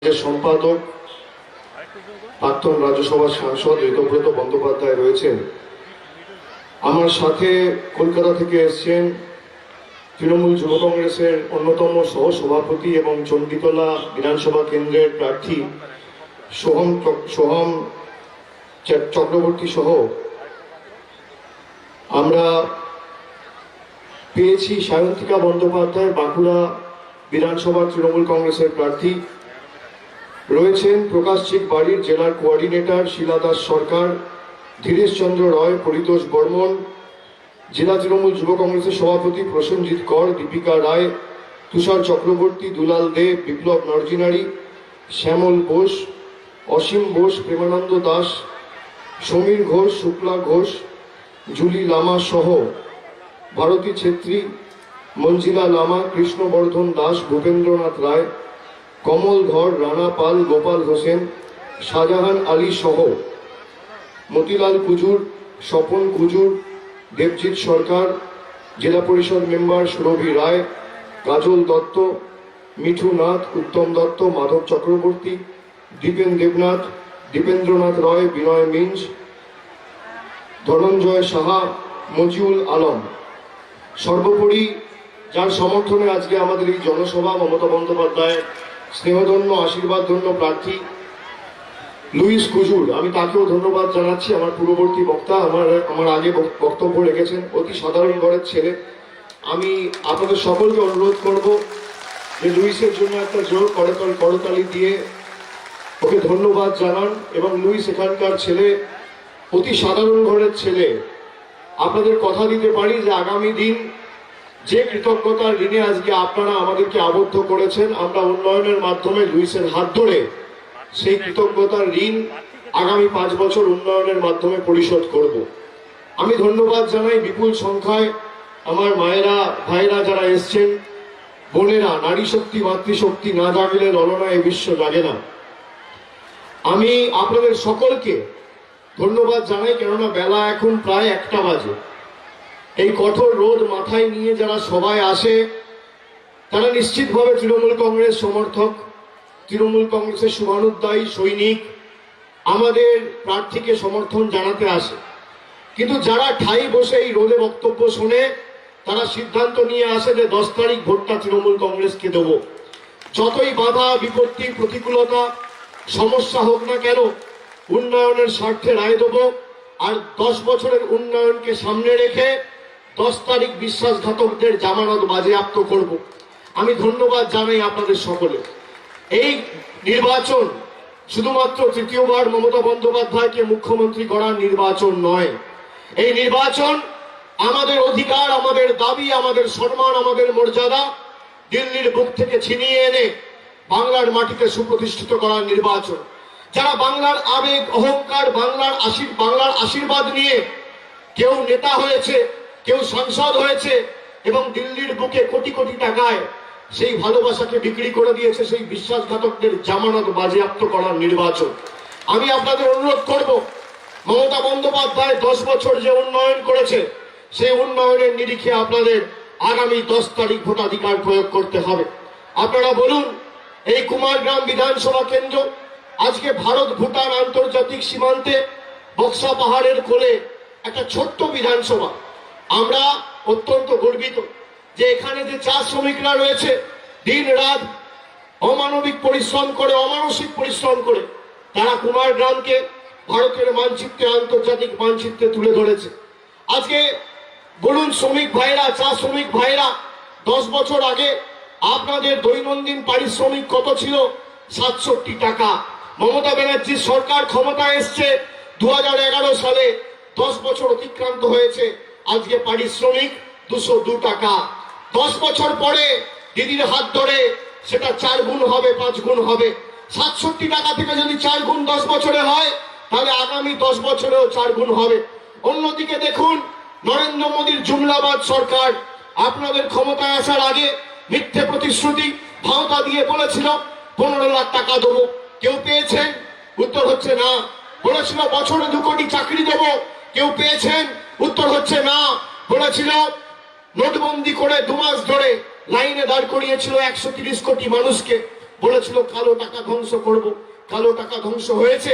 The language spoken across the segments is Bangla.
রাজ্যের সম্পাদক প্রাক্তন রাজ্যসভার সাংসদ ঋতব্রত বন্দ্যোপাধ্যায় রয়েছেন। আমার সাথে কলকাতা থেকে এসছেন তৃণমূল যুব কংগ্রেসের অন্যতম সহ সভাপতি এবং চণ্ডীতলা বিধানসভা কেন্দ্রের প্রার্থী সোহম চক্রবর্তী সহ আমরা পেয়েছি সায়ন্তিকা বন্দ্যোপাধ্যায় বাঁকুড়া বিধানসভার তৃণমূল কংগ্রেসের প্রার্থী রয়েছেন। প্রকাশ চিক বাড়ির জেলার কোঅর্ডিনেটর শিলা দাস সরকার, ধীরেশ চন্দ্র রয়, পরিতোষ বর্মন, জেলা তৃণমূল যুব কংগ্রেসের সভাপতি প্রসেনজিৎ কর, দীপিকা রায়, তুষার চক্রবর্তী, দুলাল দেব, বিপ্লব নরজিনারি, শ্যামল বোস, অসীম বোস, প্রেমানন্দ দাস, সমীর ঘোষ, শুক্লা ঘোষ, জুলি লামা সহ ভারতী ছেত্রী, মঞ্জিলা লামা, কৃষ্ণবর্ধন দাস, ভূপেন্দ্রনাথ রায়, কমল ধর, রানা পাল, গোপাল হোসেন, শাহজাহান আলী সহ মতিলাল কুজুর, স্বপন কুজুর, দেবজিৎ সরকার, জেলা পরিষদ মেম্বার সুরভি রায়, কাজল দত্ত, মিঠু নাথ, উত্তম দত্ত, মাধব চক্রবর্তী, দীপেন দেবনাথ, দীপেন্দ্রনাথ রয়, বিনয় মিঞ্জ, ধনঞ্জয় সাহা, মজিউল আলম। সর্বোপরি যার সমর্থনে আজকে আমাদের এই জনসভা, মমতা বন্দ্যোপাধ্যায়ের স্নেহধন্য আশীর্বাদধন্য প্রার্থী লুইস কুজুর, আমি তাকেও ধন্যবাদ জানাচ্ছি। আমার পূর্ববর্তী বক্তা আমার আগে বক্তব্য রেখেছেন, অতি সাধারণ ঘরের ছেলে। আমি আপনাদের সকলকে অনুরোধ করব যে লুইসের জন্য একটা জোর করতালি দিয়ে ওকে ধন্যবাদ জানান। এবং লুইস এখানকার ছেলে, অতি সাধারণ ঘরের ছেলে। আপনাদের কথা দিতে পারি যে আগামী দিন যে কৃতজ্ঞতার ঋণে আজকে আপনারা আমাদেরকে আবদ্ধ করেছেন, আমরা উন্নয়নের মাধ্যমে লুইসের হাত ধরে সেই কৃতজ্ঞতার ঋণ আগামী 5 বছর উন্নয়নের মাধ্যমে পরিশোধ করব। আমি ধন্যবাদ জানাই বিপুল সংখ্যায় আমার মায়েরা, ভাইরা যারা এসছেন, বোনেরা। নারী শক্তি, মাতৃশক্তি না জাগলে ললনা এ বিশ্ব জাগে না। আমি আপনাদের সকলকে ধন্যবাদ জানাই, কেননা বেলা এখন প্রায় 1টা বাজে। এই কঠোর রোদ মাথায় নিয়ে যারা সবাই আসে, তারা নিশ্চিতভাবে তৃণমূল কংগ্রেস সমর্থক, তৃণমূল কংগ্রেসের শুভানুধ্যায়ী সৈনিক, আমাদের প্রার্থীকে সমর্থন জানাতে আসে। কিন্তু যারা ঠাই বসে এই রোদে বক্তব্য শোনে, তারা সিদ্ধান্ত নিয়ে আসে যে 10 তারিখ ভোটটা তৃণমূল কংগ্রেসকে দেবো। যতই বাধা বিপত্তি প্রতিকূলতা সমস্যা হোক না কেন, উন্নয়নের স্বার্থে রায় দেবো। আর 10 বছরের উন্নয়নকে সামনে রেখে 10 তারিখ বিশ্বাসঘাতকদের জামানত বাজেয়াপ্ত করব। আমি ধন্যবাদ জানাই আপনাদের সকলে। এই নির্বাচন শুধুমাত্র তৃতীয়বার মমতা বন্দ্যোপাধ্যায়কে মুখ্যমন্ত্রী করার নির্বাচন নয়। এই নির্বাচন আমাদের অধিকার, আমাদের দাবি, আমাদের সম্মান, আমাদের মর্যাদা দিল্লির বুক থেকে ছিনিয়ে এনে বাংলার মাটিতে সুপ্রতিষ্ঠিত করার নির্বাচন। যারা বাংলার আবেগ, অহংকার, বাংলার আশীর্বাদ নিয়ে কেউ নেতা হয়েছে, কেউ সাংসদ হয়েছে এবং দিল্লির বুকে কোটি কোটি টাকায় সেই ভালোবাসাকে বিক্রি করে দিয়েছে, সেই বিশ্বাসঘাতকদের জামানত বাজেয়াপ্ত করার নির্বাচন। আমি আপনাদের অনুরোধ করব, মমতা বন্দ্যোপাধ্যায় 10 বছর যে উন্নয়ন করেছে, সেই উন্নয়নের নিরিখে আপনাদের আগামী 10 তারিখ ভোটাধিকার প্রয়োগ করতে হবে। আপনারা বলুন, এই কুমারগ্রাম বিধানসভা কেন্দ্র আজকে ভারত ভুটান আন্তর্জাতিক সীমান্তে বক্সা পাহাড়ের কোলে একটা ছোট্ট বিধানসভা। আমরা অত্যন্ত গর্বিত যে এখানে যে চা শ্রমিকরা রয়েছে, দিন রাত অমানবিক পরিশ্রম করে, অমানসিক পরিশ্রম করে তারা কুমারগ্রামকে ভারতের মানচিত্রে, আন্তর্জাতিক মানচিত্রে তুলে ধরেছে। আজকে বলুন শ্রমিক ভাইরা, চা শ্রমিক ভাইরা, 10 বছর আগে আপনাদের দৈনন্দিন পারিশ্রমিক কত ছিল? 67 টাকা। মমতা ব্যানার্জির সরকার ক্ষমতায় এসছে 2011 সালে, 10 বছর অতিক্রান্ত হয়েছে, আজকে পারিশ্রমিক 202 টাকা। 10 বছর পরে দিদির হাত ধরে সেটা 4 গুণ হবে, 5 গুণ হবে। 67 টাকা থেকে যদি 4 গুণ 10 বছরে হয়, তাহলে আগামী 10 বছরেও 4 গুণ হবে। অন্যদিকে দেখুন, নরেন্দ্র মোদীর জুমলাবাদ সরকার আপনাদের ক্ষমতায় আসার আগে মিথ্যে প্রতিশ্রুতি ভাওতা দিয়ে বলেছিল 15 লাখ টাকা দেবো। কেউ পেয়েছেন? উত্তর হচ্ছে না। বলেছিল বছরে 2 কোটি চাকরি দেব, কেউ পেয়েছেন? উত্তর হচ্ছে না। বলেছিল নোটবন্দি করে 2 মাস ধরে লাইনে দাঁড় করিয়েছিল 130 কোটি মানুষকে, বলেছিল কালো টাকা ধ্বংস করব, কালো টাকা ধ্বংস হয়েছে।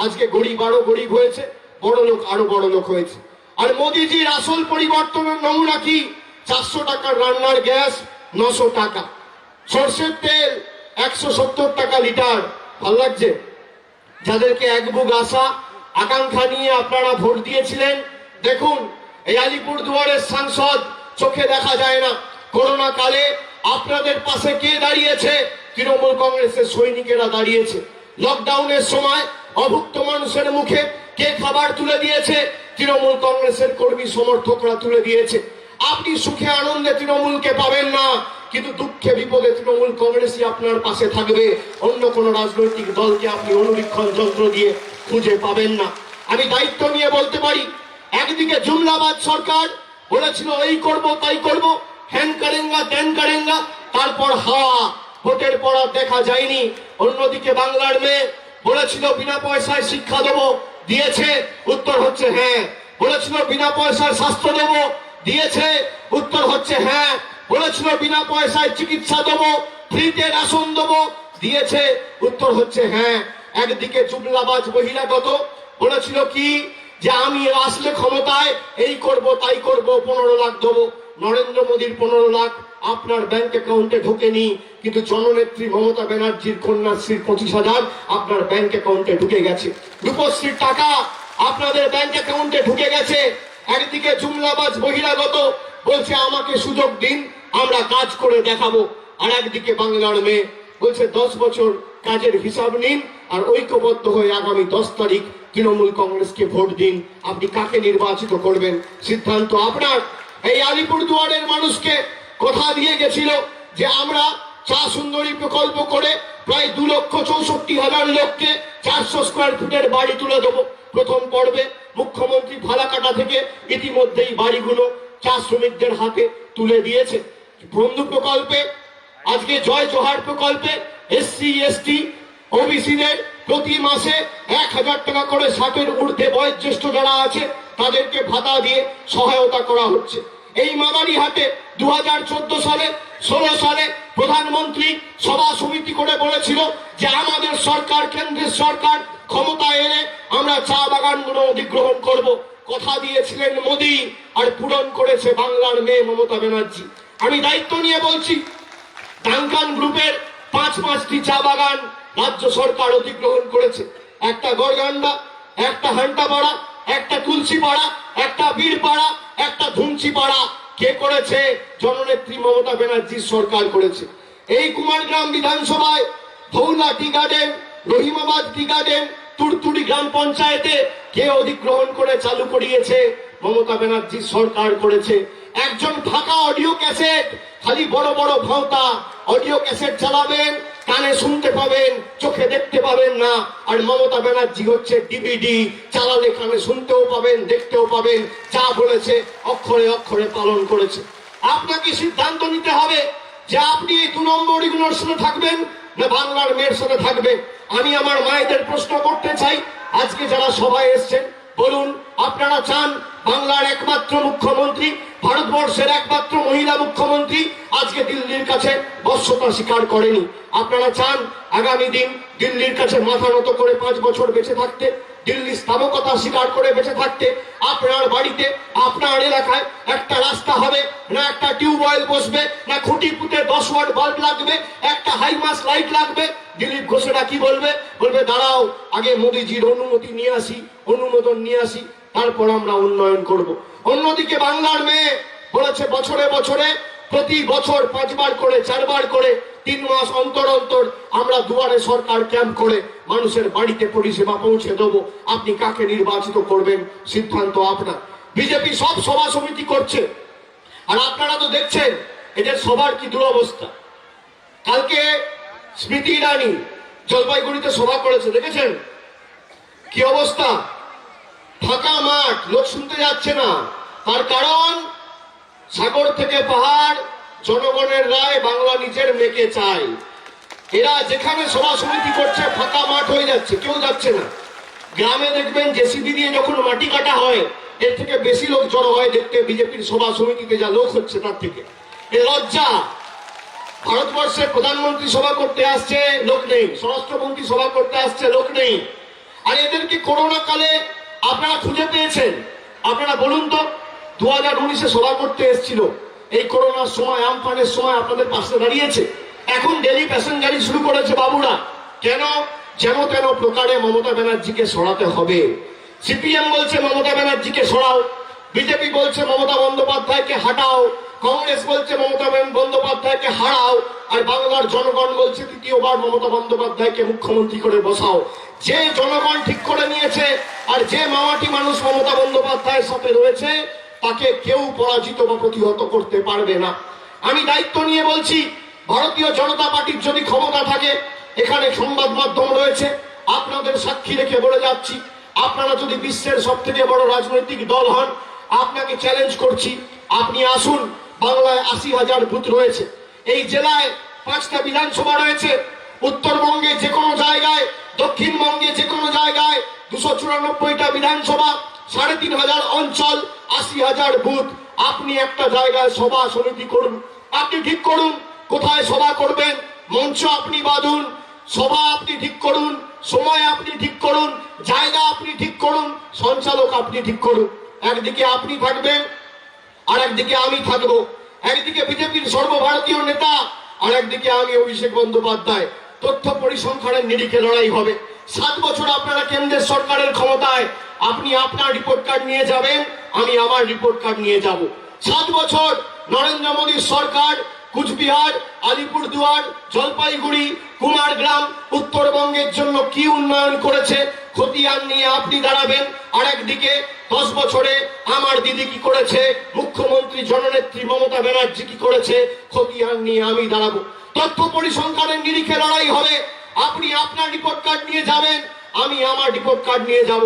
আজকে গরিব আরো গরিব হয়েছে, বড় লোক আরো বড় লোক হয়েছে। আর মোদিজির আসল পরিবর্তনের নমুনা কি? 400 টাকার রান্নার গ্যাস 900 টাকা, সর্ষের তেল 170 টাকা লিটার। ভাল লাগছে? যাদেরকে এক বুক আশা আকাঙ্ক্ষা নিয়ে আপনারা ভোট দিয়েছিলেন, দেখুন এই আলিপুরদুয়ারের সাংসদ চোখে দেখা যায় না। করোনা কালে আপনাদের পাশে কে দাঁড়িয়েছে? তৃণমূল কংগ্রেসের সৈনিকেরা দাঁড়িয়েছে। লকডাউনের সময় অভুক্ত মানুষের মুখে কে খাবার তুলে দিয়েছে? তৃণমূল কংগ্রেসের কর্মী সমর্থকরা তুলে দিয়েছে। আপনি সুখে আনন্দে তৃণমূলকে পাবেন না, কিন্তু দুঃখে বিপদে তৃণমূল কংগ্রেসই আপনার পাশে থাকবে। অন্য কোন রাজনৈতিক দলকে আপনি অনুবীক্ষণ যন্ত্র দিয়ে খুঁজে পাবেন না। আমি দায়িত্ব নিয়ে বলতে পারি, একদিকে জুমলাবাদ সরকার বলেছিল এই করব তাই করব, হ্যান করেঙ্গা ত্যান করেঙ্গা, তারপর হাওয়া, ভোটের পর আর দেখা যায়নি। অন্যদিকে বাংলার মেয়ে বলেছিল বিনা পয়সায় শিক্ষা দেবো, দিয়েছে, উত্তর হচ্ছে হ্যাঁ। বলেছিল বিনা পয়সায় স্বাস্থ্য দেবো, দিয়েছে, উত্তর হচ্ছে হ্যাঁ। বলেছিল বিনা পয়সায় চিকিৎসা দেবো, ফ্রিতে রেশন দেবো, দিয়েছে, উত্তর হচ্ছে হ্যাঁ। একদিকে জুমলাবাজ বহিরাগত বলেছিল কি, যে আমি আসলে ক্ষমতায় এই করব তাই করব, 15 লাখ দেবো। নরেন্দ্র মোদীর 15 লাখ আপনার ব্যাংক অ্যাকাউন্টে ঢোকেনি, কিন্তু জননেত্রী মমতা ব্যানার্জির কন্যাশ্রীর 25,000 আপনার ব্যাংক অ্যাকাউন্টে ঢুকে গেছে। রূপশ্রীর টাকা আপনাদের ব্যাংক অ্যাকাউন্টে ঢুকে গেছে। একদিকে জুমলাবাজ বহিরাগত বলছে আমাকে সুযোগ দিন, আমরা কাজ করে দেখাবো। আর একদিকে বাংলার মেয়ে বলছে 10 বছর কাজের হিসাব নিন আর ঐক্যবদ্ধ হয়ে আগামী 10 তারিখ তৃণমূল কংগ্রেসকে ভোট দিন। আপনি কাকে নির্বাচিত করবেন সিদ্ধান্ত আপনার। এই আলিপুরদুয়ারের মানুষকে কথা দিয়ে গেছিল যে আমরা চা সুন্দরী প্রকল্প করে প্রায় 2,64,000 লোককে 400 স্কোয়ার ফুটের বাড়ি তুলে দেবো। প্রথম পর্বে মুখ্যমন্ত্রী ফালাকাটা থেকে ইতিমধ্যেই বাড়িগুলো চা শ্রমিকদের হাতে তুলে দিয়েছে। বন্ধু প্রকল্পে, আজকে জয় জোহার প্রকল্পে SC ST OBC-দের প্রতি মাসে 1,000 টাকা করে 60-এর ঊর্ধ্বে বয়োজ্যেষ্ঠ যারা আছে তাদেরকে ভাতা দিয়ে সহায়তা করা হচ্ছে। এই মাদারিহাটে 2014 সালে 16 সালে প্রধানমন্ত্রী সভা সমিতি করে বলেছিল যে আমাদের সরকার, কেন্দ্রের সরকার ক্ষমতায় এলে আমরা চা বাগানগুলো অধিগ্রহণ করব। কথা দিয়েছিলেন মোদী, আর পূরণ করেছে বাংলার মেয়ে মমতা ব্যানার্জি। আমি দায়িত্ব নিয়ে বলছি, ডানকান গ্রুপের 5টি চা বাগান রাজ্য সরকার অধিগ্রহণ করেছে। একটা গড়গান্ডা, একটা হান্টাপাড়া, একটা তুলসীপাড়া, একটা বীরপাড়া, একটা ধুমচিপাড়া। কে করেছে? জননেত্রী মমতা ব্যানার্জির সরকার করেছে। এই কুমারগ্রাম বিধানসভায় Dhaula tea garden, Rahimabad tea garden, Turturi গ্রাম পঞ্চায়েতে কে অধিগ্রহণ করে চালু করিয়েছে? মমতা ব্যানার্জির সরকার করেছে। একজন ফাঁকা অডিও ক্যাসেট, খালি বড় বড় ভাওতা অডিও ক্যাসেট চালাবেন, কানে শুনতে পাবেন, চোখে দেখতে পাবেন না। আর মমতা ব্যানার্জি হচ্ছে DVD, চালালে কানে শুনতেও পাবেন, দেখতেও পাবেন। যা বলেছে অক্ষরে অক্ষরে পালন করেছে। আপনাকে সিদ্ধান্ত নিতে হবে যে আপনি এই 2 নম্বরগুলোর সাথে থাকবেন না বাংলার মেয়ের সাথে থাকবেন। আমি আমার মায়েদের প্রশ্ন করতে চাই, আজকে যারা সবাই এসছেন, বলুন আপনারা চান বাংলার একমাত্র মুখ্যমন্ত্রী, ভারতবর্ষের একমাত্র মহিলা মুখ্যমন্ত্রী আজকে দিল্লির কাছে বশ্যতা স্বীকার করেনি, আপনারা চান আগামী দিন দিল্লির কাছে মাথা নত করে 5 বছর বেঁচে থাকতে, দিল্লির স্থাবকতা স্বীকার করে বেঁচে থাকতে? আপনার বাড়িতে, আপনার এলাকায় একটা রাস্তা হবে না, একটা টিউবওয়েল বসবে না, খুঁটি পুঁতে 10 ওয়াট বাল্ব লাগবে, একটা হাইমাস লাইট লাগবে? দিলীপ ঘোষেরা কি বলবে? বলবে দাঁড়াও, আগে মোদীজির অনুমতি নিয়ে আসি, অনুমোদন নিয়ে আসি, তারপর আমরা উন্নয়ন করব। অন্যদিকে বাংলার মেয়ে বলেছে বছরে বছরে, প্রতি বছর 5 বার করে, 4 বার করে, 3 মাস অন্তর অন্তর আমরা দুয়ারে সরকার ক্যাম্প করে মানুষের বাড়িতে পরিষেবা পৌঁছে দেবো। আপনি কাকে নির্বাচিত করবেন সিদ্ধান্ত আপনার। বিজেপি সব সভা সমিতি করছে, আর আপনারা তো দেখছেন এদের সবার কি দুরবস্থা। কালকে স্মৃতি ইরানি জলপাইগুড়িতে সভা করেছে, দেখেছেন কি অবস্থা? ফাঁকা মাঠ, লোক শুনতে যাচ্ছে না। তার কারণ সাগর থেকে পাহাড়, জনগণের রায়, বাংলা নিজের মেয়েকে চাই। এরা যেখানে সভা সমিতি করছে ফাঁকা মাঠ হয়ে যাচ্ছে, কেউ যাচ্ছে না। গ্রামে দেখবেন জেসিবি দিয়ে যখন মাটি কাটা হয়, এর থেকে বেশি লোক জড়ো হয় দেখতে বিজেপির সভা সমিতিতে যা লোক হচ্ছে তার থেকে। এ লজ্জা। ভারতবর্ষের প্রধানমন্ত্রী সভা করতে আসছে, লোক নেই। স্বরাষ্ট্রমন্ত্রী সভা করতে আসছে, লোক নেই। আর এদেরকে করোনা কালে আপনারা খুঁজে পেয়েছেন? আপনারা বলুন তো, 2019-এ সভা করতে এসেছিল, এই করোনার সময়, আমফানের সময় আপনাদের পাশে দাঁড়িয়েছে? এখন ডেলি প্যাসেঞ্জারি শুরু করেছে বাবুরা। কেন? যেন তেন প্রকারে মমতা ব্যানার্জিকে সরাতে হবে। সিপিএম বলছে মমতা ব্যানার্জিকে সরাও, বিজেপি বলছে মমতা বন্দ্যোপাধ্যায়কে হাঁটাও, কংগ্রেস বলছে মমতা বন্দ্যোপাধ্যায়কে হারাও, আর বাংলার জনগণ বলছে তৃতীয়বার মমতা বন্দ্যোপাধ্যায়কে মুখ্যমন্ত্রী করে বসাও। যে জনগণ ঠিক করে নিয়েছে আর যে মামাটি মানুষ মমতা বন্দ্যোপাধ্যায়ের সাথে রয়েছে, তাকে কেউ পরাজিত বা প্রতিহত করতে পারবে না। আমি দায়িত্ব নিয়ে বলছি, ভারতীয় জনতা পার্টির যদি ক্ষমতা থাকে, এখানে সংবাদ মাধ্যম রয়েছে, আপনাদের সাক্ষী রেখে বলে যাচ্ছি, আপনারা যদি বিশ্বের সব থেকে বড় রাজনৈতিক দল হন, আপনাকে চ্যালেঞ্জ করছি, আপনি আসুন। বাংলায় 80,000 বুথ রয়েছে, এই জেলায় 5টা বিধানসভা রয়েছে, উত্তরবঙ্গে যে কোনো জায়গায়, দক্ষিণবঙ্গে যে কোনো জায়গায় 294টা বিধানসভা, 3,500 অঞ্চল, 80,000 বুথ। আপনি একটা জায়গায় সভা সমিতি করুন, আপনি ঠিক করুন কোথায় সভা করবেন, মঞ্চ আপনি বাঁধুন, সভা আপনি ঠিক করুন, সময় আপনি ঠিক করুন, জায়গা আপনি ঠিক করুন, সঞ্চালক আপনি ঠিক করুন। একদিকে আপনি থাকবেন আর একদিকে আমি থাকবো, একদিকে বিজেপির সর্বভারতীয় নেতা আর একদিকে আমি অভিষেক বন্দ্যোপাধ্যায়। তথ্য পরিসংখ্যানের নিরিখে লড়াই হবে। 7 বছর আপনারা কেন্দ্রের সরকারের ক্ষমতায়, আপনি আপনার রিপোর্ট কার্ড নিয়ে যাবেন, আমি আমার রিপোর্ট কার্ড নিয়ে যাব। 7 বছর নরেন্দ্র মোদীর সরকার কুচবিহার, আলিপুরদুয়ার, জলপাইগুড়ি, কুমারগ্রাম, উত্তরবঙ্গের জন্য কি উন্নয়ন করেছে, খতিয়ান নিয়ে আপনি দাঁড়াবেন। আর একদিকে 10 বছরে আমার দিদি কি করেছে, মুখ্যমন্ত্রী জননেত্রী মমতা ব্যানার্জি কি করেছে, খতিয়ান নিয়ে আমি দাঁড়াবো। তথ্য পরিসংখ্যানের নিরিখে লড়াই হবে। আপনি আপনার রিপোর্ট কার্ড নিয়ে যাবেন, আমি আমার রিপোর্ট কার্ড নিয়ে যাব।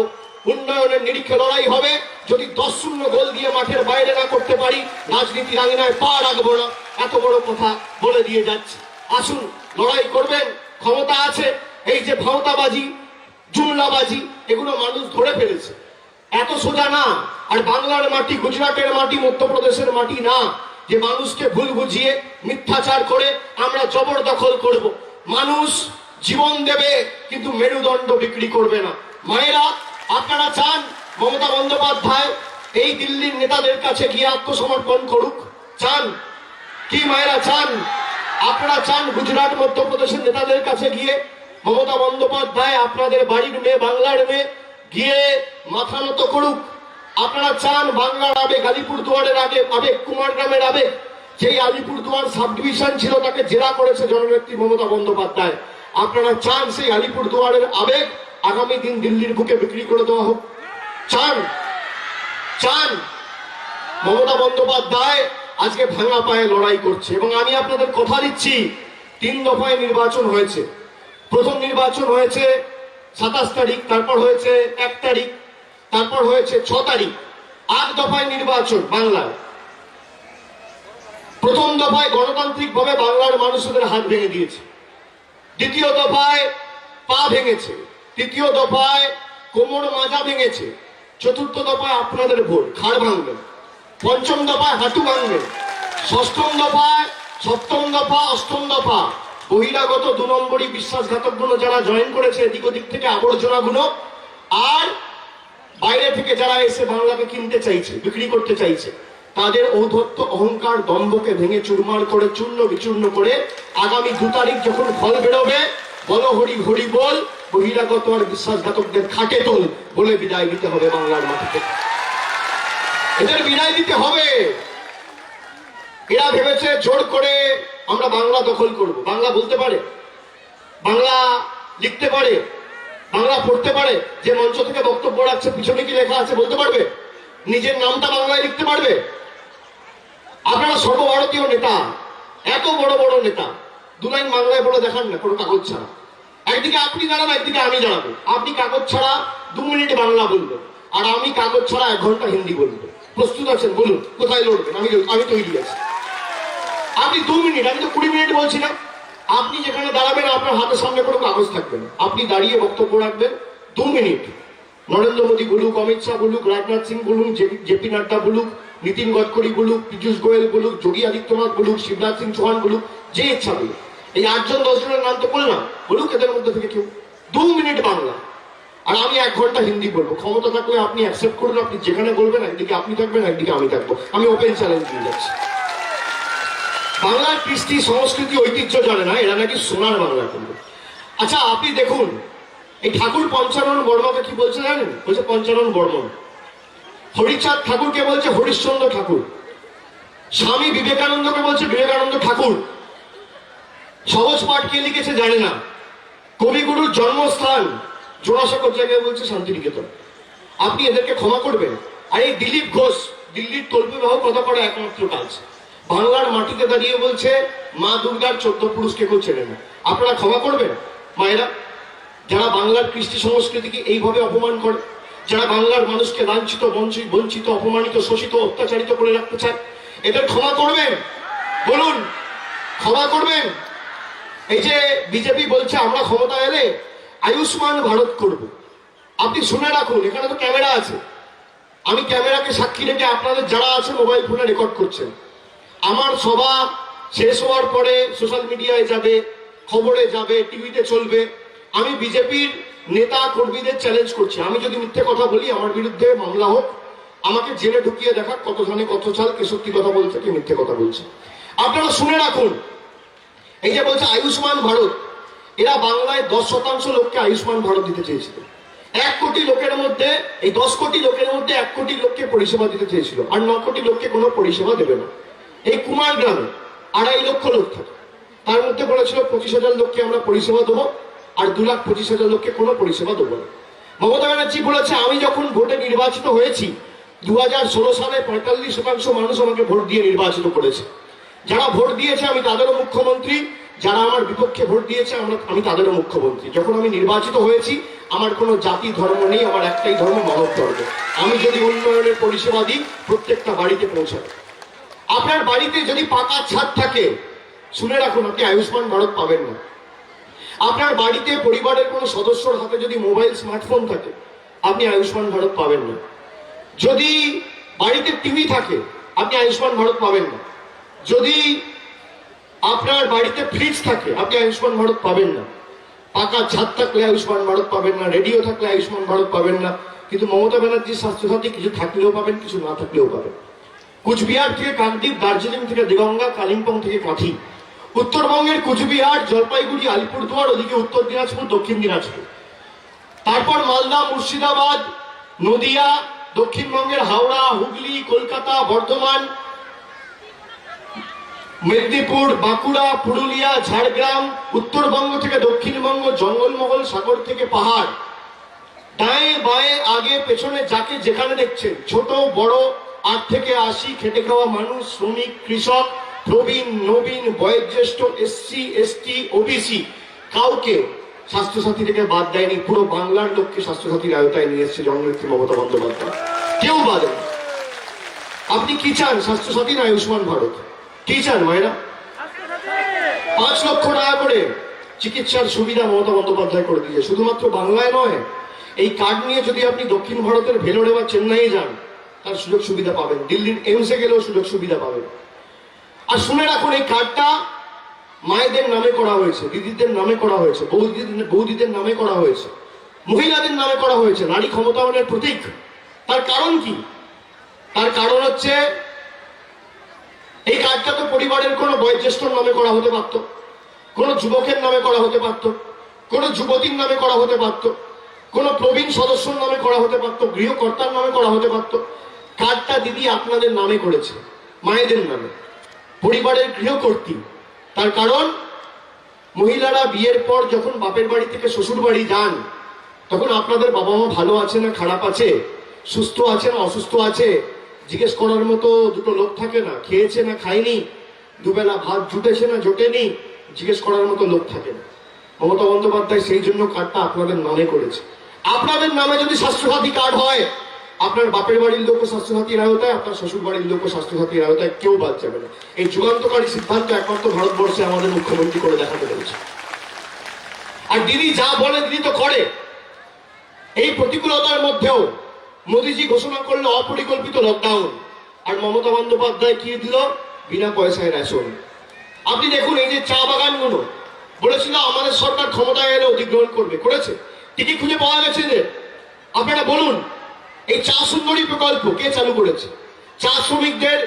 উন্নয়নের নিরিখে লড়াই হবে। যদি 10-0 গোল দিয়ে মাঠের বাইরে না করতে পারি, রাজনীতির আঙিনায় পা রাখবো না। এত বড় কথা বলে দিয়ে যাচ্ছে। আসুন, লড়াই করবেন, ক্ষমতা আছে। এই যে ভাওতাবাজি, জুমলাবাজি, এগুলো মানুষ ধরে ফেলেছে, এত সোজা না। আর বাংলার মাটি, গুজরাটের মাটি, মধ্যপ্রদেশের মাটি না, যে মানুষকে ভুল বুঝিয়ে মিথ্যাচার করে আমরা জবরদখল করব। মানুষ জীবন দেবে, কিন্তু মেরুদণ্ড বিক্রি করবে না। মায়েরা, আপনারা চান মমতা বন্দ্যোপাধ্যায় এই দিল্লির নেতাদের কাছে গিয়ে আত্মসমর্পণ করুক? চান কি মায়েরা? চান? আপনারা চান গুজরাট, মধ্যপ্রদেশের নেতাদের কাছে গিয়ে মমতা বন্দ্যোপাধ্যায় আপনাদের বাড়ির মেয়ে, বাংলার মেয়ে, গিয়ে মাথা নত করুক? আপনারা চান বাংলার আবেগ, আলিপুরদুয়ারের আবেগ, কুমারগ্রামের আবেগ, যেই আলিপুরদুয়ার সাব ডিভিশন ছিল তাকে জেরা করেছে জননেত্রী মমতা বন্দ্যোপাধ্যায়, আপনারা চান সেই আলিপুরদুয়ারের আবেগ আগামী দিন দিল্লির বুকে বিক্রি করে দেওয়া হোক? চান? চান? মমতা বন্দ্যোপাধ্যায় আজকে ভাঙা পায়ে লড়াই করছে, এবং আমি আপনাদের কথা দিচ্ছি, 3 দফায় নির্বাচন হয়েছে। প্রথম নির্বাচন হয়েছে 27 তারিখ, তারপর হয়েছে 1 তারিখ, তারপর হয়েছে 6 তারিখ। 8 দফায় নির্বাচন বাংলায়। প্রথম দফায় গণতান্ত্রিক ভাবে বাংলার মানুষদের হাত ভেঙে দিয়েছে, দ্বিতীয় দফায় পা ভেঙেছে, তৃতীয় দফায় কোমর মাজা ভেঙেছে, চতুর্থ দফায় আপনাদের ভোট, ঘাড় ভাঙবেন, পঞ্চম দফায় হাঁটু ভাঙবেন, ষষ্ঠম দফায়, সপ্তম দফা, অষ্টম দফা বহিরাগত 2 নম্বরই বিশ্বাসঘাতকগুলো যারা জয়েন করেছে এদিক ওদিক থেকে আবর্জনাগুলো, আর বাইরে থেকে যারা এসে বাংলাকে কিনতে চাইছে, বিক্রি করতে চাইছে, তাদের ঔদ্ধত্য, অহংকার, দম্ভকে ভেঙে চুরমার করে, চূর্ণ বিচূর্ণ করে আগামী 2 তারিখ যখন ফল বেরোবে, বলো হরি হরি বল, বহিরাগত আর বিশ্বাসঘাতকদের খাটে তোল বলে বিদায় দিতে হবে বাংলার মাটি থেকে। এদের বিদায় দিতে হবে। এরা ভেবেছে জোর করে আমরা বাংলা দখল করব। বাংলা বলতে পারে, বাংলা লিখতে পারে, বাংলা পড়তে পারে? যে মঞ্চ থেকে বক্তব্য রাখছে পিছনে কি লেখা আছে বলতে পারবে? নিজের নামটা বাংলায় লিখতে পারবে? আপনারা সর্বভারতীয় নেতা, এত বড় বড় নেতা, 2 লাইন বাংলায় বলে দেখান না, কোনো কাগজ ছাড়া। একদিকে আপনি দাঁড়ান, একদিকে আমি দাঁড়াবো। আপনি কাগজ ছাড়া 2 মিনিট বাংলা বলবেন, আর আমি কাগজ ছাড়া 1 ঘন্টা হিন্দি বলবো। প্রস্তুত আছেন? বলুন কোথায় লড়বেন? আমি তৈরি আছি। আপনি 2 মিনিট, আমি তো 20 মিনিট বলছি না। আপনি যেখানে দাঁড়াবেন আপনার হাতের সামনে কোনো কাগজ থাকবে না, আপনি দাঁড়িয়ে বক্তব্য রাখবেন 2 মিনিট। নরেন্দ্র মোদী বলুক, অমিত শাহ বলুক, রাজনাথ সিং বলুক, জেপি নাড্ডা বলুক, নীতিন গডকরি বলুক, পীযূষ গোয়েল বলুক, যোগী আদিত্যনাথ বলুক, শিবরাজ সিং চৌহান বলুক, যে ইচ্ছা বলুক, এই 8 জন 10 জনের নাম তো বললাম, বলুক এদের মধ্যে থেকে কেউ 2 মিনিট বাংলা, আর আমি 1 ঘন্টা হিন্দি বলবো। ক্ষমতা থাকলে আপনি অ্যাকসেপ্ট করুন, আপনি যেখানে বলবেন একদিকে আপনি থাকবেন, একদিকে আমি থাকবো। আমি ওপেন চ্যালেঞ্জ দিয়ে যাচ্ছি। বাংলার কৃষ্টি সংস্কৃতি ঐতিহ্য জানে না, এরা নাকি সোনার বাংলা করবে। আচ্ছা আপনি দেখুন, এই ঠাকুর পঞ্চানন বর্মাকে কি বলছে জানেন? বলছে পঞ্চানন বর্মন। হরিচাঁদ ঠাকুরকে বলছে হরিশ্চন্দ্র ঠাকুর। স্বামী বিবেকানন্দকে বলছে বিবেকানন্দ ঠাকুর। সহজ পাঠ কে লিখেছে জানে না। কবিগুরুর জন্মস্থান জোড়াসাঁকোর জায়গায় বলছে শান্তিনিকেতন। আপনি এদেরকে ক্ষমা করবেন? আর এই দিলীপ ঘোষ দিল্লির তল্পিবাহ কথা করা একমাত্র কাজ, বাংলার মাটিতে দাঁড়িয়ে বলছে মা দুর্গার 14 পুরুষকে কেউ চেনে না। আপনারা ক্ষমা করবেন? মায়েরা, যারা বাংলার কৃষ্টি সংস্কৃতিকে এইভাবে অপমান করে, যারা বাংলার মানুষকে লাঞ্ছিত, বঞ্চিত, অপমানিত, শোষিত, অত্যাচারিত করে রাখতে চায়, এদের ক্ষমা করবেন? বলুন, ক্ষমা করবেন? এই যে বিজেপি বলছে আমরা ক্ষমতা এলে আয়ুষ্মান ভারত করব, আপনি শুনে রাখুন, এখানে তো ক্যামেরা আছে, আমি ক্যামেরাকে সাক্ষী রেখে আপনাদের যারা আছে মোবাইল ফোনে রেকর্ড করছেন, আমার সভা শেষ হওয়ার পরে সোশ্যাল মিডিয়ায় যাবে, খবরে যাবে, টিভিতে চলবে। আমি বিজেপির নেতা কর্মীদের চ্যালেঞ্জ করছি, আমি যদি মিথ্যে কথা বলি আমার বিরুদ্ধে মামলা হোক, আমাকে জেলে ঢুকিয়ে দেখা কত ধানে কত চাল, কে সত্যি কথা বলছে কে মিথ্যে কথা বলছে। আপনারা শুনে রাখুন, এই যে বলছে আয়ুষ্মান ভারত, এরা বাংলায় 10% লোককে আয়ুষ্মান ভারত দিতে চেয়েছিল। 1 কোটি লোকের মধ্যে, এই 10 কোটি লোকের মধ্যে 1 কোটি লোককে পরিষেবা দিতে চেয়েছিল, আর 9 কোটি লোককে কোনো পরিষেবা দেবে না। এই কুমার গ্রামে 2.5 লক্ষ লোক থাকে, তার মধ্যে বলেছিল 25,000 লোককে আমরা পরিষেবা দেবো, আর 2,25,000 লোককে কোনো পরিষেবা দেবো না। মমতা ব্যানার্জি বলেছে আমি যখন ভোটে নির্বাচিত হয়েছি 2016 সালে 45% মানুষ আমাকে ভোট দিয়ে নির্বাচিত করেছে। যারা ভোট দিয়েছে আমি তাদেরও মুখ্যমন্ত্রী, যারা আমার বিপক্ষে ভোট দিয়েছে আমি তাদেরও মুখ্যমন্ত্রী। যখন আমি নির্বাচিত হয়েছি আমার কোনো জাতি ধর্ম নেই, আমার একটাই ধর্ম, মানব ধর্ম। আমি যদি উন্নয়নের পরিষেবা দিই প্রত্যেকটা বাড়িতে পৌঁছাবে। আপনার বাড়িতে যদি পাকা ছাদ থাকে, শুনে রাখুন, আপনি আয়ুষ্মান ভারত পাবেন না। আপনার বাড়িতে পরিবারের কোনো সদস্যর হাতে যদি মোবাইল স্মার্টফোন থাকে, আপনি আয়ুষ্মান ভারত পাবেন না। যদি বাড়িতে টিভি থাকে আপনি আয়ুষ্মান ভারত পাবেন না। যদি আপনার বাড়িতে ফ্রিজ থাকে আপনি আয়ুষ্মান ভারত পাবেন না। পাকা ছাদ থাকলে আয়ুষ্মান ভারত পাবেন না, রেডিও থাকলে আয়ুষ্মান ভারত পাবেন না। কিন্তু মমতা ব্যানার্জির স্বাস্থ্যসাথী কিছু থাকলেও পাবেন, কিছু না থাকলেও পাবেন। কুচবিহার থেকে কাকদ্বীপ, দার্জিলিং থেকে দেগঙ্গা, কালিম্পং থেকে কাঁথি, উত্তরবঙ্গের কুচবিহার, জলপাইগুড়ি, আলিপুরদুয়ার, ওদিকে উত্তর দিনাজপুর, দক্ষিণ দিনাজপুর, তারপর মালদা, মুর্শিদাবাদ, নদিয়া, দক্ষিণবঙ্গের হাওড়া, হুগলি, কলকাতা, বর্ধমান, মেদিনীপুর, বাঁকুড়া, পুরুলিয়া, ঝাড়গ্রাম, উত্তরবঙ্গ থেকে দক্ষিণবঙ্গ, জঙ্গলমহল, সাগর থেকে পাহাড়, ডায়ে বায়ে আগে পেছনে যাকে যেখানে দেখছেন, ছোট বড়, 8 থেকে 80 খেটে খাওয়া মানুষ, শ্রমিক, কৃষক, প্রবীণ নবীন, বয়োজ্যেষ্ঠ, এসসি এসটি ওবিসি, কাউকে স্বাস্থ্যসাথী থেকে বাদ দেয়নি। পুরো বাংলার লোককে স্বাস্থ্যসাথীর আওতায় নিয়ে এসছে জননেত্রী মমতা বন্দ্যোপাধ্যায়, কেউ বাদ দেয়। আপনি কি চান, স্বাস্থ্যসাথী না আয়ুষ্মান ভারত? কি চান মায়েরা? 5 লক্ষ টাকা করে চিকিৎসার সুবিধা মমতা বন্দ্যোপাধ্যায় করে দিয়েছে। শুধুমাত্র বাংলায় নয়, এই কার্ড নিয়ে যদি আপনি দক্ষিণ ভারতের ভেলোরে বা চেন্নাইয়ে যান তার সুযোগ সুবিধা পাবেন, দিল্লির এইমসে গেলেও সুযোগ সুবিধা পাবেন। আর শুনে রাখুন, এই কার্ডটা মায়েদের নামে করা হয়েছে, দিদিদের নামে করা হয়েছে, বৌদিদের নামে করা হয়েছে, মহিলাদের নামে করা হয়েছে, নারী ক্ষমতায়নের প্রতীক। তার কারণ কি? তার কারণ হচ্ছে এই কার্ডটা তো পরিবারের কোনো বয়োজ্যেষ্ঠর নামে করা হতে পারত, কোনো যুবকের নামে করা হতে পারত, কোনো যুবতীর নামে করা হতে পারত, কোনো প্রবীণ সদস্যর নামে করা হতে পারত, গৃহকর্তার নামে করা হতে পারত। কার্ডটা দিদি আপনাদের নামে করেছে, মায়েদের নামে, পরিবারের গৃহকর্ত্রী। তার কারণ মহিলারা বিয়ের পর যখন বাপের বাড়ি থেকে শ্বশুর বাড়ি যান তখন আপনাদের বাবা মা ভালো আছে না খারাপ আছে, সুস্থ আছে না অসুস্থ আছে জিজ্ঞেস করার মতো দুটো লোক থাকে না, খেয়েছে না খায়নি, দুবেলা ভাত জুটেছে না জোটেনি জিজ্ঞেস করার মতো লোক থাকে না। মমতা বন্দ্যোপাধ্যায় সেই জন্য কার্ডটা আপনাদের নামে করেছে। আপনাদের নামে যদি স্বাস্থ্যসাথী কার্ড হয়, আপনার বাপের বাড়ির লোকও স্বাস্থ্যসাথীর আওতায়, আপনার শ্বশুর বাড়ির লোকও স্বাস্থ্যসাথীর আওতায়, কেউ বাদ যাবে না। এই যুগান্তকারী সিদ্ধান্ত একমাত্র ভারতবর্ষে আমাদের মুখ্যমন্ত্রী করে দেখাতে পেরেছে। আর দিদি যা বলে দিদি তো করে। এই প্রতিকূলতার মধ্যেও মোদীজি ঘোষণা করলো অপরিকল্পিত লকডাউন। আর মমতা বন্দ্যোপাধ্যায় কি দিল? বিনা পয়সায় রেশন। আপনি দেখুন এই যে চা বাগানগুলো বলেছিল আমাদের সরকার ক্ষমতায় এলে অধিগ্রহণ করবে, করেছে? টিকি খুঁজে পাওয়া গেছে যে? আপনারা বলুন, এই চা সুন্দরী প্রকল্প কে চালু করেছে? চা শ্রমিকদের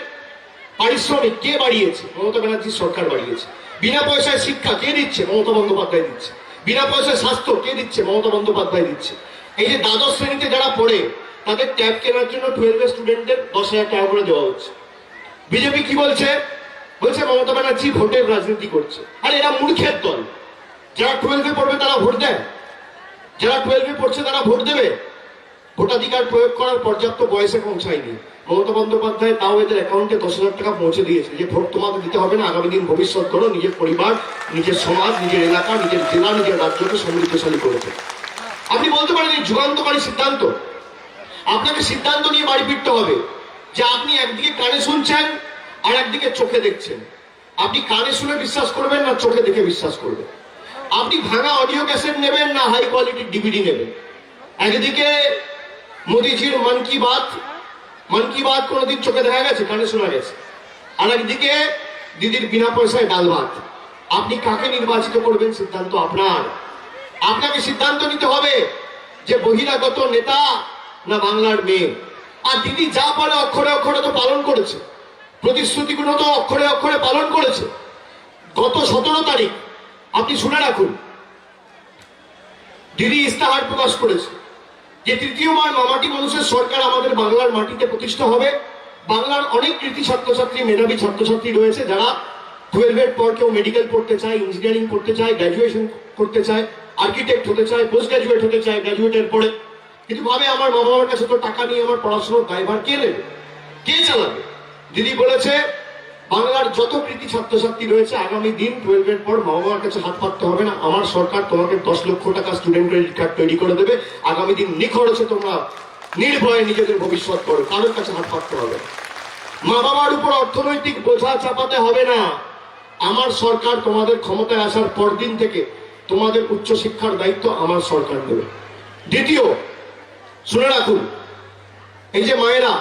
পারিশ্রমিক কে বাড়িয়েছে? মমতা ব্যানার্জির সরকার বাড়িয়েছে। বিনা পয়সায় শিক্ষা কে দিচ্ছে? মমতা বন্দ্যোপাধ্যায় দিচ্ছে। বিনা পয়সায় স্বাস্থ্য কে দিচ্ছে? মমতা বন্দ্যোপাধ্যায় দিচ্ছে। এই যে দ্বাদশ শ্রেণীতে যারা পড়ে তাদের ট্যাব কেনার জন্য 12 স্টুডেন্টদের 10,000 টাকা করে দেওয়া হচ্ছে। বিজেপি কি বলছে? বলছে মমতা ব্যানার্জি ভোটের রাজনীতি করছে। আর এরা মূর্খের দল। যারা 12 পড়বে তারা ভোট দেয়? যারা 12 পড়ছে তারা ভোট দেবে? ভোটাধিকার প্রয়োগ করার পর্যাপ্ত বয়সে পৌঁছায়নি। মমতা বন্দ্যোপাধ্যায় তাও এদের অ্যাকাউন্টে 10,000 টাকা পৌঁছে দিয়েছে যে ভোট তোমাকে দিতে হবে না, আগামী দিন ভবিষ্যৎ করো, নিজের পরিবার, নিজের সমাজ, নিজের এলাকা, নিজের জেলা, নিজের রাজ্যকে সমৃদ্ধশালী করেছে। আপনি বলতে পারেন এই যুগান্তকারী সিদ্ধান্ত। আপনাকে সিদ্ধান্ত নিয়ে বাড়ি ফিরতে হবে যে আপনি একদিকে কানে শুনছেন আর একদিকে চোখে দেখছেন। আপনি কানে শুনে বিশ্বাস করবেন না চোখে দেখে বিশ্বাস করবেন? আপনি ভাঙা অডিও ক্যাসেট নেবেন না হাই কোয়ালিটির ডিভিডি নেবেন? একদিকে মোদিজির মন কি বাত কোনোদিন চোখে দেখা গেছে, কানে শোনা গেছে। আর একদিকে দিদির বিনা পয়সায় ডাল ভাত। আপনি কাকে নির্বাচিত করবেন সিদ্ধান্ত আপনার। আপনাকে সিদ্ধান্ত নিতে হবে যে বহিরাগত নেতা না বাংলার মেয়ে। আর দিদি যা বলে অক্ষরে অক্ষরে তো পালন করেছে, প্রতিশ্রুতিগুলো তো অক্ষরে অক্ষরে পালন করেছে। গত 17 তারিখ আপনি শুনে রাখুন, দিদি ইস্তাহার প্রকাশ করেছে যে তৃতীয়বার মামাটি মানুষের সরকার আমাদের বাংলার মাটিতে প্রতিষ্ঠা হবে। বাংলার অনেক কৃতি ছাত্রছাত্রী, মেধাবী ছাত্রছাত্রী রয়েছে যারা 12 পর কেউ মেডিকেল পড়তে চায়, ইঞ্জিনিয়ারিং পড়তে চায়, গ্র্যাজুয়েশন করতে চায়, আর্কিটেক্ট হতে চায়, পোস্ট গ্র্যাজুয়েট হতে চায়, গ্র্যাজুয়েটের পরে কিন্তু ভাবে আমার মা বাবার কাছে তো টাকা নিয়ে আমার পড়াশোনার দায়ভার কে নেবে, কে চালাবে? দিদি বলেছে বাংলার যত কৃতি ছাত্রছাত্রী রয়েছে আগামী দিন 12 পর মা বাবার কাছে হাত পাততে হবে না। আমার সরকার তোমাকে 10 লক্ষ টাকা স্টুডেন্ট ক্রেডিট কার্ড তৈরি করে দেবে। আগামী দিন নিখরচে তোমরা নির্ভয়ে নিজেদের ভবিষ্যৎ করো, কারোর কাছে হাত পাততে হবে। মা বাবার উপর অর্থনৈতিক বোঝা চাপাতে হবে না। আমার সরকার তোমাদের ক্ষমতায় আসার পর দিন থেকে তোমাদের উচ্চশিক্ষার দায়িত্ব আমার সরকার নেবে। দ্বিতীয়, শুনে রাখুন, এই যে মায়েরা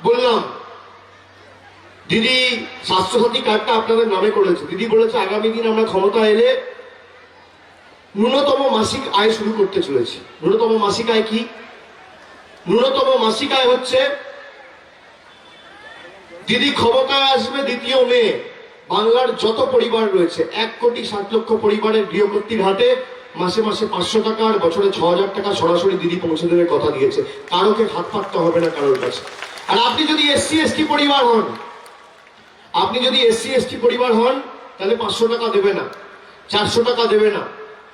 বললাম দিদি স্বাস্থ্যসাথী কার্ডটা আপনাদের নামে করেছে। দিদি বলেছে আগামী দিন আমরা ক্ষমতা এলে ন্যূনতম মাসিক আয় শুরু করতে চলেছি। ন্যূনতম মাসিক আয় কি? ন্যূনতম মাসিক আয় হচ্ছে দিদি ক্ষমতায় আসবে 2 মে, বাংলার যত পরিবার রয়েছে 1,60,00,000 পরিবারের গৃহকর্তীর হাতে মাসে মাসে 500 টাকা আর বছরে 6,000 টাকা সরাসরি দিদি পৌঁছে দেবে কথা দিয়েছে। কারোকে হাত পাততে হবে না কারোর কাছে। আর আপনি যদি এসসি এসটি পরিবার হন, তাহলে 500 টাকা দেবে না, 400 টাকা দেবে না,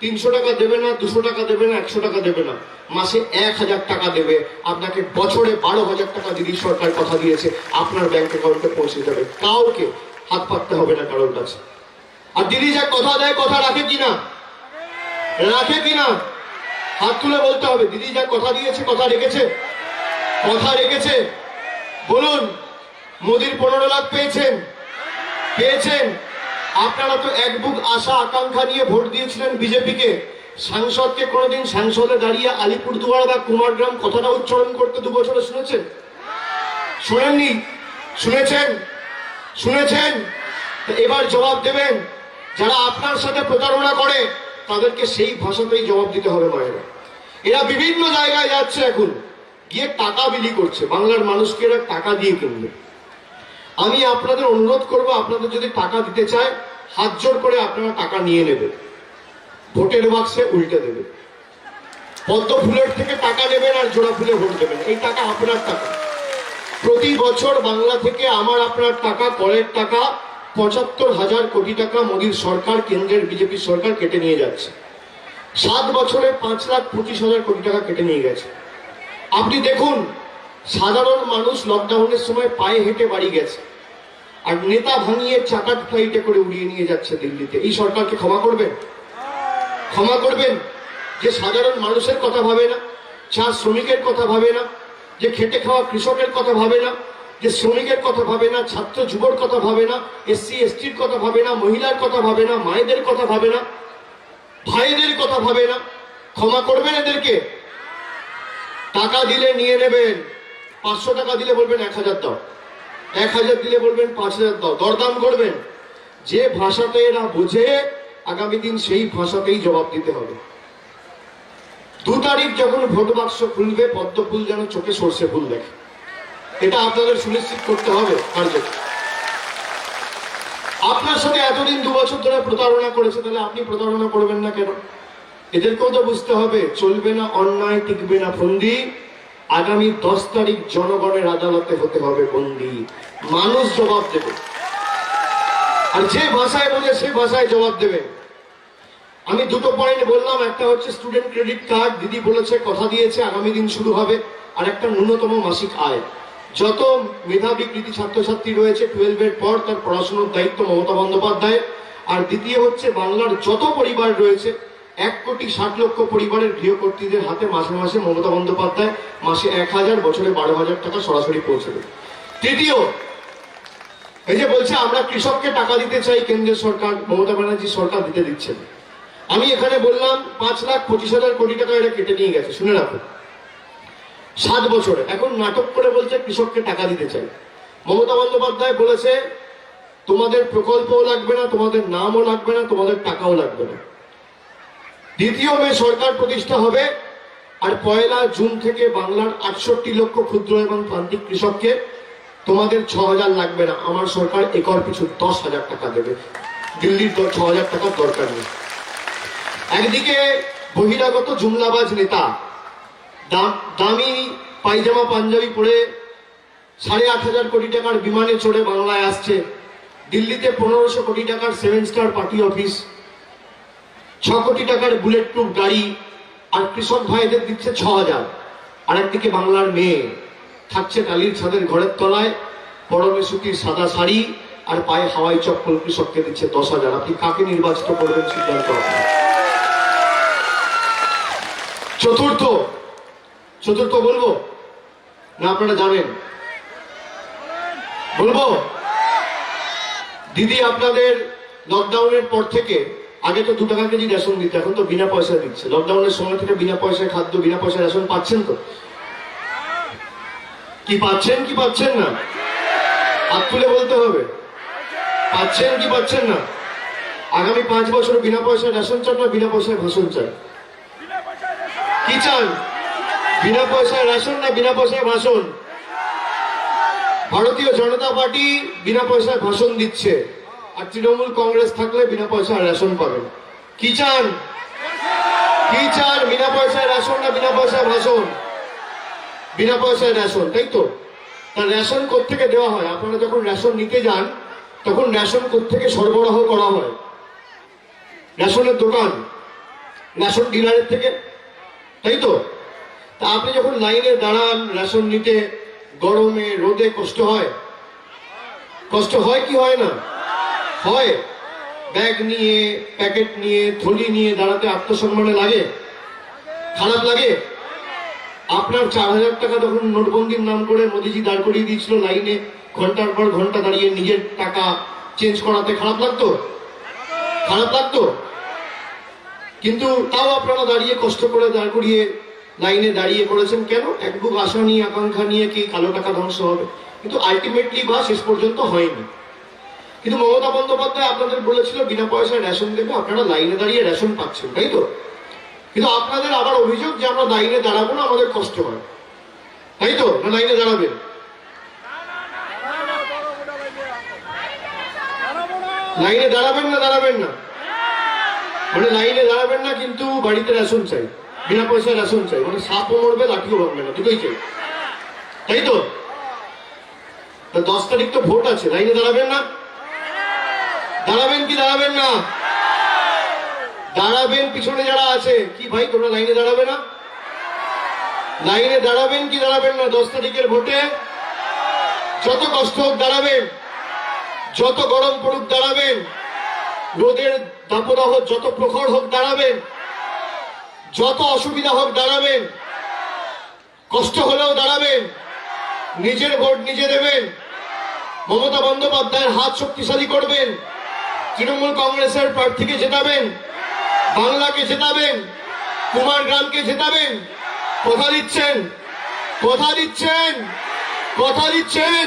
300 টাকা দেবে না, 200 টাকা দেবে না, 100 টাকা দেবে না, মাসে 1,000 টাকা দেবে। আপনাকে বছরে 12,000 টাকা দিদি সরকার কথা দিয়েছে আপনার ব্যাংক অ্যাকাউন্টে পৌঁছে যাবে। কাউকে হাত পাততে হবে না কারোর কাছে। আর দিদি যা কথা দেয় কথা রাখে কিনা, হাত তুলে বলতে হবে। দিদি যা কথা দিয়েছে কথা রেখেছে। বলুন, মোদির 15 লাখ পেয়েছেন? আপনারা তো এক বুক আশা আকাঙ্ক্ষা নিয়ে ভোট দিয়েছিলেন বিজেপিকে। সাংসদকে কোনোদিন সংসদে দাঁড়িয়ে আলিপুরদুয়ার বা কুমারগ্রাম কথাটা উচ্চারণ করতে 2 বছরে শুনেছেন? শোনেননি? শুনেছেন? এবার জবাব দেবেন। যারা আপনার সাথে প্রতারণা করে তাদেরকে সেই ভাষাতেই জবাব দিতে হবে। মায়েরা এরা বিভিন্ন জায়গায় যাচ্ছে, এখন গিয়ে টাকা বিলি করছে, বাংলার মানুষকে এরা টাকা দিয়ে কিনবে। আমি আপনাদের অনুরোধ করব, আপনাদের যদি টাকা দিতে চায় হাত জোর করে আপনারা টাকা নিয়ে নেবেন, ভোটের বাক্সে উল্টে দেবেন। পদ্ম ফুলের থেকে টাকা নেবেন আর জোড়া ফুলে ভোট দেবেন। এই টাকা আপনার টাকা। প্রতি বছর বাংলা থেকে আমার আপনার টাকা, করের টাকা 75,000 কোটি টাকা মোদীর সরকার, কেন্দ্রের বিজেপি সরকার কেটে নিয়ে যাচ্ছে। 7 বছরে 5,25,000 কোটি টাকা কেটে নিয়ে গেছে। আপনি দেখুন, সাধারণ মানুষ লকডাউনের সময় পায়ে হেঁটে বাড়ি গেছে, আর নেতা ভাঙিয়ে চাকার ফ্লাইটে করে উড়িয়ে নিয়ে যাচ্ছে দিল্লিতে। এই সরকারকে ক্ষমা করবেন? যে সাধারণ মানুষের কথা ভাবে না, চা শ্রমিকের কথা ভাবে না, যে খেটে খাওয়া কৃষকের কথা ভাবে না, যে শ্রমিকের কথা ভাবে না, ছাত্র যুবর কথা ভাবে না, এসসি এসটির কথা ভাবে না, মহিলার কথা ভাবে না, মায়েদের কথা ভাবে না, ভাইদের কথা ভাবে না। ক্ষমা করবেন এদেরকে? টাকা দিলে নিয়ে নেবেন, 500 টাকা দিলে বলবেন 1,000 দাও, 1000 দিলে বলবেন 5000 দাও, দরদাম করবেন। যে ভাষাতে এরা বোঝে আগামী দিন সেই ভাষাতেই জবাব দিতে হবে। 2 তারিখ যখন ভোট বাক্স খুলবে পদ্ম ফুল যেন চোখে সর্ষে ফুল দেখে, এটা আপনাদের সুনিশ্চিত করতে হবে। কার্যত আপনার সাথে এতদিন 2 বছর ধরে প্রতারণা করেছে, তাহলে আপনি প্রতারণা করবেন না কেন? এদেরকেও তো বুঝতে হবে, চলবে না অন্যায়, টিকবে না ফন্দি। আগামী 10 তারিখ জনগণের আদালতে হতে হবে বন্দী। মানুষ জবাব দেবে, আর যে ভাষায় বোঝে সেই ভাষায় জবাব দেবে। আমি 2টো পয়েন্ট বললাম, একটা হচ্ছে স্টুডেন্ট ক্রেডিট কার্ড, দিদি বলেছে, কথা দিয়েছে আগামী দিন শুরু হবে। আর একটা ন্যূনতম মাসিক আয়। যত মেধাবী কৃতি ছাত্রছাত্রী রয়েছে 12-এর পর তার পড়াশোনার দায়িত্ব মমতা বন্দ্যোপাধ্যায়। আর দ্বিতীয় হচ্ছে বাংলার যত পরিবার রয়েছে 1,60,00,000 পরিবারের গৃহকর্ত্রীদের হাতে মাসে মাসে মমতা বন্দ্যোপাধ্যায় মাসে 1000, বছরে 12,000 টাকা সরাসরি পৌঁছে দেবে। তৃতীয়, এই যে বলছে আমরা কৃষককে টাকা দিতে চাই, কেন্দ্রীয় সরকার, মমতা ব্যানার্জি সরকার দিতে দিচ্ছে না। আমি এখানে বললাম 5,25,000 কোটি টাকা এরা কেটে নিয়ে গেছে, শুনে রাখো, 7 বছরে। এখন নাটক করে বলছে কৃষককে টাকা দিতে চাই। মমতা বন্দ্যোপাধ্যায় বলেছে তোমাদের প্রকল্পও লাগবে না, তোমাদের নামও লাগবে না, তোমাদের টাকাও লাগবে না। 2 মে সরকার প্রতিষ্ঠা হবে, আর 1 জুন থেকে বাংলার 68 লক্ষ ক্ষুদ্র এবং প্রান্তিক কৃষককে তোমাদের 6,000 লাগবে না, আমার সরকার একর পিছু 10,000 টাকা দেবে। দিল্লির 6,000 টাকার দরকার নেই। একদিকে বহিরাগত জুমলাবাজ নেতা দামি পায়জামা পাঞ্জাবি পরে 8,500 কোটি টাকার বিমানে চড়ে বাংলায় আসছে। দিল্লিতে 1500 কোটি টাকার 7 স্টার পার্টি অফিস, 6 কোটি টাকার বুলেট প্রুফ গাড়ি, আর কৃষক ভাইদের দিচ্ছে 6,000। আর একদিকে বাংলার মেয়ে থাকছে টালির ছাদের ঘরের তলায়, পরনে সুতির সাদা শাড়ি আর পায়ে হাওয়াই চপ্পল, কৃষককে দিচ্ছে 10,000। আপনি কাকে নির্বাচিত করবেন সিদ্ধান্ত আপনার। চতুর্থ বলবো না, আপনারা জানেন? বলবো। দিদি আপনাদের লকডাউনের পর থেকে, আগে তো 2 টাকা কেজি রেশন দিতে, এখন তো বিনা পয়সায় দিচ্ছে। লকডাউনের সময় থেকে বিনা পয়সায় খাদ্য, বিনা পয়সায় রেশন পাচ্ছেন তো? কি পাচ্ছেন কি পাচ্ছেন না? হাত তুলে বলতে হবে, পাচ্ছেন কি পাচ্ছেন না? আগামী 5 বছর বিনা পয়সায় রেশন চান না বিনা পয়সায় ভাষণ চান? কি চান? বিনা পয়সায় রেশন না বিনা পয়সায় ভাষণ? ভারতীয় জনতা পার্টি বিনা পয়সায় ভাষণ দিচ্ছে, আর তৃণমূল কংগ্রেস থাকলে বিনা পয়সায় রেশন পাবেন। কি চান? কি চান? বিনা পয়সায় রেশন না বিনা পয়সায় ভাষণ? বিনা পয়সায় রেশন, তাই তো? তার রেশন কোত্থেকে দেওয়া হয়? আপনারা যখন রেশন নিতে যান তখন রেশন কোত্থেকে সরবরাহ করা হয়? রেশনের দোকান, রেশন ডিলারের থেকে, তাই তো? তা আপনি যখন লাইনে দাঁড়ান রেশন নিতে, গরমে রোদে কষ্ট হয়? কষ্ট হয় কি হয় না? হয়। ব্যাগ নিয়ে, প্যাকেট নিয়ে, থলি নিয়ে দাঁড়াতে আত্মসম্মানে লাগে? খারাপ লাগে? আপনার 4,000 টাকা তখন নোটবন্দির নাম করে মোদিজি দাঁড় করিয়ে দিয়েছিল লাইনে, ঘন্টার পর ঘন্টা দাঁড়িয়ে নিজের টাকা চেঞ্জ করাতে, খারাপ লাগতো? খারাপ লাগতো? কিন্তু তাও আপনারা দাঁড়িয়ে কষ্ট করে দাঁড় করিয়ে লাইনে দাঁড়িয়ে করেছেন কেন? এক বুক আশা নিয়ে, আকাঙ্ক্ষা নিয়ে কি কালো টাকা ধ্বংস হবে? কিন্তু আলটিমেটলি বা শেষ পর্যন্ত হয়নি। কিন্তু মমতা বন্দ্যোপাধ্যায় আপনাদের বলেছিল বিনা পয়সায় রেশন দেবে, আপনারা লাইনে দাঁড়িয়ে রেশন পাচ্ছেন, তাই তো? কিন্তু আপনাদের আবার অভিযোগ যে আমরা লাইনে দাঁড়াবো না, আমাদের কষ্ট হয়, তাই তো? না লাইনে দাঁড়াবেন? লাইনে দাঁড়াবেন না দাঁড়াবেন না? মানে লাইনে দাঁড়াবেন না কিন্তু বাড়িতে রেশন চাই, বিনা পয়সায় রেশন চাই, মানে সাপও মরবে লাঠিও ভাঙবে না, দুটোই চাই, তাই তো? 10 তারিখ তো ভোট আছে, লাইনে দাঁড়াবেন না? দাঁড়াবেন কি দাঁড়াবেন না? দাঁড়াবেন। পিছনে যারা আছে, কি ভাই তোমরা লাইনে দাঁড়াবে না? লাইনে দাঁড়াবেন কি দাঁড়াবেন না 10 তারিখের ভোটে? যত কষ্ট হোক দাঁড়াবেন, যত গরম পড়ুক দাঁড়াবেন, রোদের দাপদাহ যত প্রখর হোক দাঁড়াবেন, যত অসুবিধা হোক দাঁড়াবেন, কষ্ট হলেও দাঁড়াবেন, নিজের ভোট নিজে দেবেন, মমতা বন্দ্যোপাধ্যায়ের হাত শক্তিশালী করবেন, তৃণমূল কংগ্রেসের প্রার্থীকে জেতাবেন, বাংলাকে জেতাবেন, কুমারগ্রামকে জেতাবেন। কথা দিচ্ছেন? কথা দিচ্ছেন? কথা দিচ্ছেন?